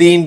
3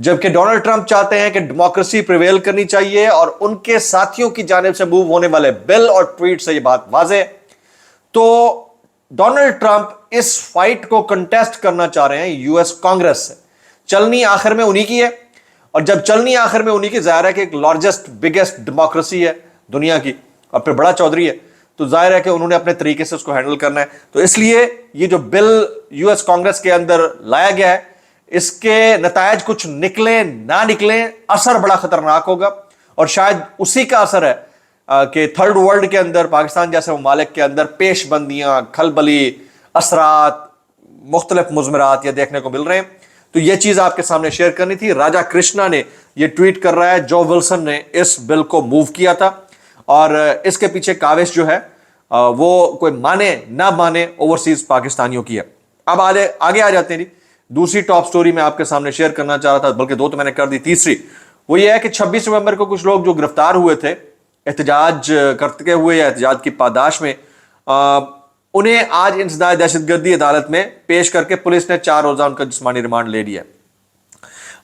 جبکہ Donald Trump چاہتے ہیں کہ ڈیموکریسی پریویل کرنی چاہیے، اور ان کے ساتھیوں کی جانب سے موو ہونے والے بل اور ٹویٹ سے یہ بات واضح ہے۔ تو ڈونلڈ ٹرمپ اس فائٹ کو کنٹیسٹ کرنا چاہ رہے ہیں یو ایس کانگریس سے۔ چلنی آخر میں انہی کی ہے، اور جب چلنی آخر میں انہی کی، ظاہر ہے کہ ایک لارجسٹ بگیسٹ ڈیموکریسی ہے دنیا کی، اور پھر بڑا چودھری ہے، تو ظاہر ہے کہ انہوں نے اپنے طریقے سے اس کو ہینڈل کرنا ہے۔ تو اس لیے یہ جو بل یو ایس کانگریس کے اندر لایا گیا ہے، اس کے نتائج کچھ نکلیں نہ نکلیں، اثر بڑا خطرناک ہوگا، اور شاید اسی کا اثر ہے کہ تھرڈ ورلڈ کے اندر، پاکستان جیسے ممالک کے اندر پیش بندیاں، کھلبلی، اثرات، مختلف مضمرات یہ دیکھنے کو مل رہے ہیں۔ تو یہ چیز آپ کے سامنے شیئر کرنی تھی۔ راجا کرشنا نے یہ ٹویٹ کر رہا ہے جو ولسن نے اس بل کو موو کیا تھا، اور اس کے پیچھے کاوش جو ہے وہ کوئی مانے نہ مانے اوورسیز پاکستانیوں کی ہے۔ اب آگے آ جاتے ہیں جی، دوسری ٹاپ سٹوری میں آپ کے سامنے شیئر کرنا چاہ رہا تھا، بلکہ دو تو میں نے کر دی، تیسری وہ یہ ہے کہ 26 نومبر کو کچھ لوگ جو گرفتار ہوئے تھے احتجاج کرتے ہوئے یا احتجاج کی پاداش میں، انہیں آج انسداد دہشت گردی عدالت میں پیش کر کے پولیس نے 4 روزہ ان کا جسمانی ریمانڈ لے لیا۔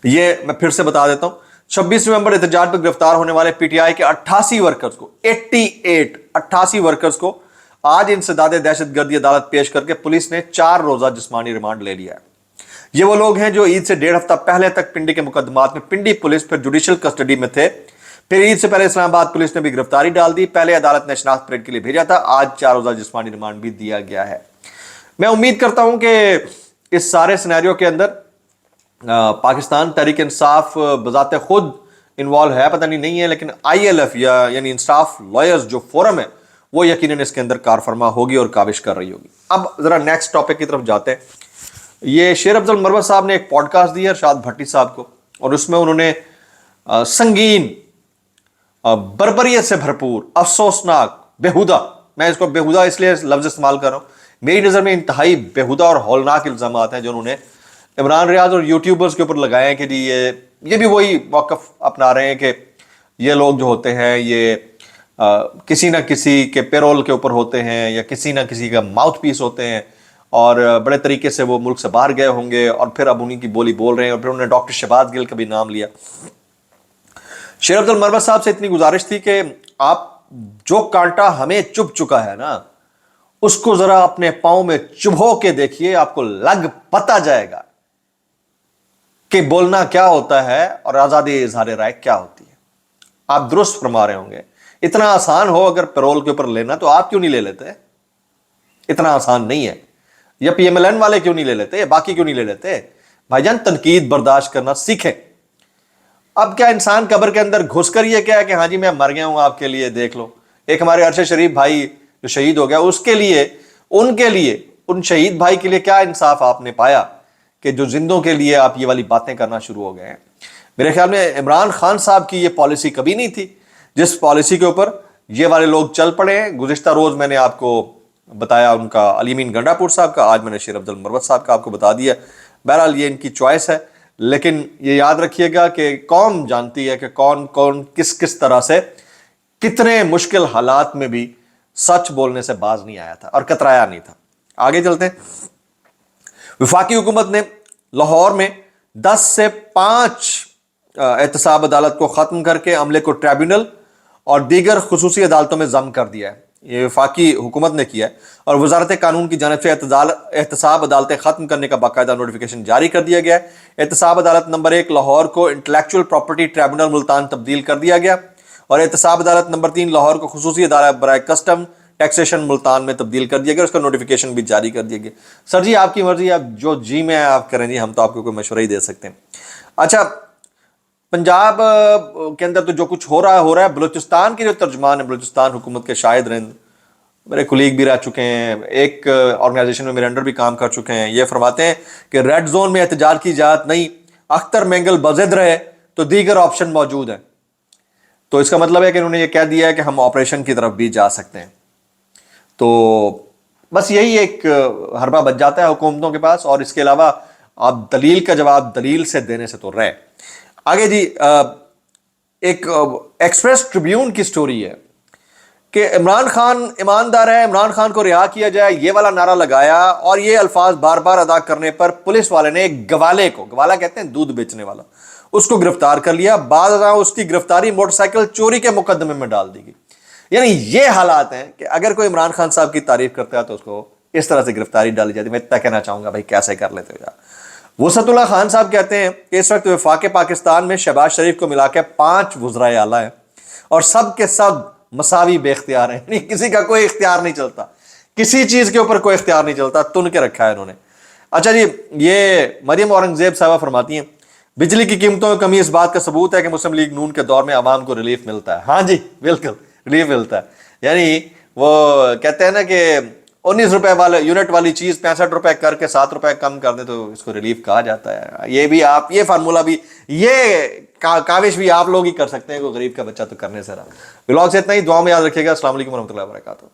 یہ میں پھر سے بتا دیتا ہوں، 26 نومبر احتجاج پر گرفتار ہونے والے پی ٹی آئی کے 88 ورکرز کو 88 ورکرز کو آج انسداد دہشت گردی عدالت پیش کر کے پولیس نے 4 روزہ جسمانی ریمانڈ لے لیا ہے۔ یہ وہ لوگ ہیں جو عید سے 1.5 ہفتہ پہلے تک پنڈی کے مقدمات میں پنڈی پولیس پھر جوڈیشل کسٹڈی میں تھے، پھر عید سے پہلے اسلام آباد پولیس نے بھی گرفتاری ڈال دی، پہلے عدالت نے شناخت پریڈ کے لیے بھیجا تھا، آج 4 روزہ جسمانی ریمانڈ بھی دیا گیا ہے۔ میں امید کرتا ہوں کہ اس سارے سینیریو کے اندر پاکستان تحریک انصاف بذات خود انوالو ہے، پتہ نہیں ہے، لیکن آئی ایل ایف یعنی انصاف لائرز جو فورم ہے وہ یقیناً اس کے اندر کار فرما ہوگی اور کاوش کر رہی ہوگی۔ اب ذرا نیکسٹ ٹاپک کی طرف جاتے ہیں۔ یہ شیر افضل مروت صاحب نے ایک پوڈ کاسٹ دی ہے ارشاد بھٹی صاحب کو، اور اس میں انہوں نے سنگین، بربریت سے بھرپور، افسوسناک، بیہودہ، میں اس کو بیہودہ اس لیے لفظ استعمال کر رہا ہوں، میری نظر میں انتہائی بیہودہ اور ہولناک الزامات ہیں جو انہوں نے عمران ریاض اور یوٹیوبرز کے اوپر لگائے ہیں کہ جی یہ بھی وہی موقف اپنا رہے ہیں کہ یہ لوگ جو ہوتے ہیں یہ کسی نہ کسی کے پیرول کے اوپر ہوتے ہیں یا کسی نہ کسی کا ماؤتھ پیس ہوتے ہیں، اور بڑے طریقے سے وہ ملک سے باہر گئے ہوں گے، اور پھر اب انہیں کی بولی بول رہے ہیں، اور پھر انہوں نے ڈاکٹر شہباز گل کا بھی نام لیا۔ شیر افضل مروت صاحب سے اتنی گزارش تھی کہ آپ جو کانٹا ہمیں چبھ چکا ہے نا، اس کو ذرا اپنے پاؤں میں چبھو کے دیکھیے، آپ کو لگ پتا جائے گا کہ بولنا کیا ہوتا ہے اور آزادی اظہار رائے کیا ہوتی ہے۔ آپ درست فرما رہے ہوں گے، اتنا آسان ہو اگر پیرول کے اوپر لینا تو آپ کیوں نہیں لے لیتے؟ اتنا آسان نہیں ہے۔ یا پی ایم ایل این والے کیوں نہیں لے لیتے؟ باقی کیوں نہیں لے لیتے؟ بھائی جان تنقید برداشت کرنا سیکھیں۔ اب کیا انسان قبر کے اندر گھس کر یہ کیا ہے کہ ہاں جی میں مر گیا ہوں آپ کے لیے دیکھ لو؟ ایک ہمارے ارشد شریف بھائی جو شہید ہو گیا، اس کے لیے ان شہید بھائی کے لیے کیا انصاف آپ نے پایا کہ جو زندوں کے لیے آپ یہ والی باتیں کرنا شروع ہو گئے ہیں؟ میرے خیال میں عمران خان صاحب کی یہ پالیسی کبھی نہیں تھی جس پالیسی کے اوپر یہ والے لوگ چل پڑے ہیں۔ گزشتہ روز میں نے آپ کو بتایا ان کا علی امین گنڈا پور صاحب کا، آج میں نے شیر افضل مروت صاحب کا آپ کو بتا دیا۔ بہرحال یہ ان کی چوائس ہے، لیکن یہ یاد رکھیے گا کہ قوم جانتی ہے کہ کون کون کس طرح سے کتنے مشکل حالات میں بھی سچ بولنے سے باز نہیں آیا تھا اور کترایا نہیں تھا۔ آگے چلتے ہیں۔ وفاقی حکومت نے لاہور میں 10 سے 5 احتساب عدالت کو ختم کر کے عملے کو ٹریبیونل اور دیگر خصوصی عدالتوں میں ضم کر دیا ہے۔ یہ وفاقی حکومت نے کیا ہے، اور وزارت قانون کی جانب سے احتساب عدالتیں ختم کرنے کا باقاعدہ نوٹیفیکیشن جاری کر دیا گیا ہے۔ احتساب عدالت نمبر 1 لاہور کو انٹلیکچوئل پراپرٹی ٹریبیونل ملتان تبدیل کر دیا گیا، اور احتساب عدالت نمبر 3 لاہور کو خصوصی عدالت برائے کسٹم ٹیکسیشن ملتان میں تبدیل کر دیا گیا، اس کا نوٹیفیکیشن بھی جاری کر دیا گیا۔ سر جی آپ کی مرضی، آپ جو جی میں آپ کریں جی، ہم تو آپ کو کوئی مشورہ ہی دے سکتے ہیں۔ اچھا، پنجاب کے اندر تو جو کچھ ہو رہا ہے، بلوچستان کے جو ترجمان ہیں، بلوچستان حکومت کے شاہد رند، میرے کولیگ بھی رہ چکے ہیں، ایک آرگنائزیشن میں میرے انڈر بھی کام کر چکے ہیں، یہ فرماتے ہیں کہ ریڈ زون میں احتجاج کی اجازت نہیں، اختر مینگل بضد رہے تو دیگر آپشن موجود ہیں۔ تو اس کا مطلب ہے کہ انہوں نے یہ کہہ دیا ہے کہ ہم آپریشن کی طرف بھی جا سکتے ہیں۔ تو بس یہی ایک حربہ بچ جاتا ہے حکومتوں کے پاس، اور اس کے علاوہ آپ دلیل کا جواب دلیل سے دینے سے تو رہے۔ آگے جی، ایک ایکسپریس ٹریبیون کی سٹوری ہے کہ عمران خان ایماندار ہے، عمران خان کو رہا کیا جائے، یہ والا نعرہ لگایا، اور یہ الفاظ بار بار ادا کرنے پر پولیس والے نے ایک گوالے کو، گوالا کہتے ہیں دودھ بیچنے والا، اس کو گرفتار کر لیا، بعد ازاں اس کی گرفتاری موٹر سائیکل چوری کے مقدمے میں ڈال دی گئی۔ یعنی یہ حالات ہیں کہ اگر کوئی عمران خان صاحب کی تعریف کرتا ہے تو اس کو اس طرح سے گرفتاری ڈالی جاتی ہے۔ میں اتنا کہنا چاہوں گا بھائی کیسے کر لیتے ہو یار۔ وسعت اللہ خان صاحب کہتے ہیں کہ اس وقت وفاق پاکستان میں شہباز شریف کو ملا کے 5 وزرائے اعلیٰ ہیں اور سب کے سب مساوی بے اختیار ہیں، یعنی کسی کا کوئی اختیار نہیں چلتا، کسی چیز کے اوپر کوئی اختیار نہیں چلتا، تن کے رکھا ہے انہوں نے۔ اچھا جی، یہ مریم اورنگزیب صاحبہ فرماتی ہیں بجلی کی قیمتوں میں کمی اس بات کا ثبوت ہے کہ مسلم لیگ نون کے دور میں عوام کو ریلیف ملتا ہے۔ ہاں جی بالکل ریلیف ملتا ہے، یعنی وہ کہتے ہیں نا کہ 19 روپے والے یونٹ والی چیز 65 روپے کر کے 7 روپے کم کر دیں تو اس کو ریلیف کہا جاتا ہے۔ یہ بھی آپ، یہ فارمولہ بھی، یہ کاوش بھی آپ لوگ ہی کر سکتے ہیں، کوئی غریب کا بچہ تو کرنے سے رہا۔ بلاگ سے اتنا ہی، دعا میں یاد رکھیے گا۔ السلام علیکم ورحمۃ اللہ وبرکاتہ۔